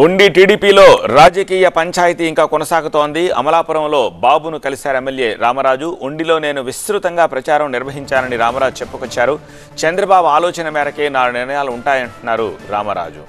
ఉండి టీడీపీలో రాజకీయ పంచాయతీ ఇంకా కొనసాగుతోంది. అమలాపురంలో బాబును కలిశారు ఎమ్మెల్యే రామరాజు. ఉండిలో నేను విస్తృతంగా ప్రచారం నిర్వహించానని రామరాజు చెప్పుకొచ్చారు. చంద్రబాబు ఆలోచన మేరకే నా నిర్ణయాలు ఉంటాయంటున్నారు రామరాజు.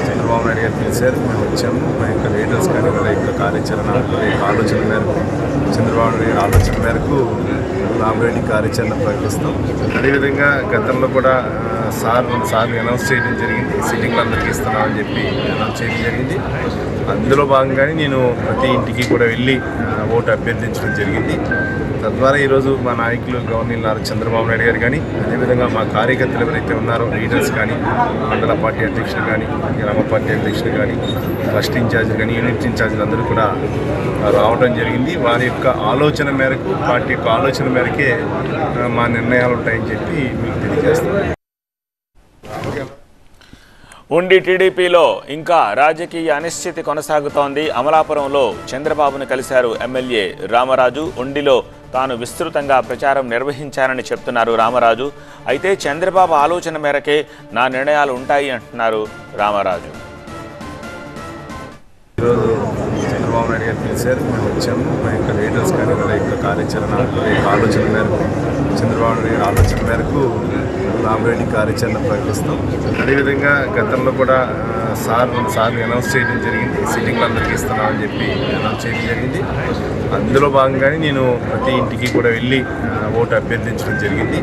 చంద్రబాబు నాయుడు గారు పిలిచారు, మేము వచ్చాము. మా యొక్క లీడర్స్ కానీ వాళ్ళ యొక్క కార్యాచరణ ఆలోచన మేరకు చంద్రబాబు నాయుడు గారి ఆలోచన మేరకు రామరెడ్డి కార్యాచరణ ప్రకటిస్తాం. అదేవిధంగా గతంలో కూడా సార్లు అనౌన్స్ చేయడం జరిగింది. సిట్టింగ్లు అందరికీ ఇస్తున్నామని చెప్పి అనౌన్స్ చేయడం జరిగింది. అందులో భాగంగానే నేను ప్రతి ఇంటికి కూడా వెళ్ళి ఓటు అభ్యర్థించడం జరిగింది. తద్వారా ఈరోజు మా నాయకులు గవర్నర్ చంద్రబాబు నాయుడు గారు కానీ, అదేవిధంగా మా కార్యకర్తలు ఎవరైతే ఉన్నారో లీడర్స్ కానీ, మండల పార్టీ అధ్యక్షులు కానీ, గ్రామ పార్టీ అధ్యక్షులు కానీ, ట్రస్ట్ ఇన్ఛార్జీలు కానీ, యూనిట్ ఇన్ఛార్జీలు అందరూ కూడా రావడం జరిగింది. వారి యొక్క ఆలోచన మేరకు, పార్టీ యొక్క ఆలోచన మేరకే మా నిర్ణయాలు ఉంటాయని చెప్పి మీకు తెలియజేస్తాం. ఉండి టీడీపీలో ఇంకా రాజకీయ అనిశ్చితి కొనసాగుతోంది. అమలాపురంలో చంద్రబాబును కలిశారు ఎమ్మెల్యే రామరాజు. ఉండిలో తాను విస్తృతంగా ప్రచారం నిర్వహించానని చెప్తున్నారు రామరాజు. అయితే చంద్రబాబు ఆలోచన మేరకే నా నిర్ణయాలు ఉంటాయి అంటున్నారు రామరాజు. ఈరోజు చంద్రబాబు నాయుడు గారు పిలిచారు, మేము వచ్చాము. మా యొక్క లీడర్స్ కానీ వాళ్ళ యొక్క కార్యాచరణ ఆలోచన మేరకు చంద్రబాబు నాయుడు గారి ఆలోచన మేరకు రామరెడ్డి కార్యాచరణ ప్రకటిస్తాం. అదేవిధంగా గతంలో కూడా సార్లు అనౌన్స్ చేయడం జరిగింది. సిట్టింగ్లు అందరికీ ఇస్తున్నామని చెప్పి అనౌన్స్ చేయడం జరిగింది. అందులో భాగంగానే నేను ప్రతి ఇంటికి కూడా వెళ్ళి ఓటు అభ్యర్థించడం జరిగింది.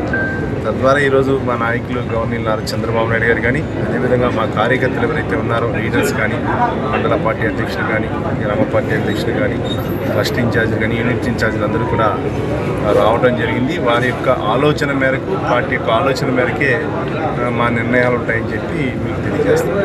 తద్వారా ఈరోజు మా నాయకులు గవర్నర్ చంద్రబాబు నాయుడు గారు కానీ, అదేవిధంగా మా కార్యకర్తలు ఎవరైతే ఉన్నారో లీడర్స్ కానీ, మండల పార్టీ అధ్యక్షులు కానీ, గ్రామ పార్టీ అధ్యక్షులు కానీ, ట్రస్ట్ ఇన్ఛార్జీలు కానీ, యూనిట్ ఇన్ఛార్జీలు అందరూ కూడా రావడం జరిగింది. వారి యొక్క ఆలోచన మేరకు, పార్టీ యొక్క ఆలోచన మేరకే మా నిర్ణయాలు ఉంటాయని చెప్పి మీకు తెలియజేస్తాం.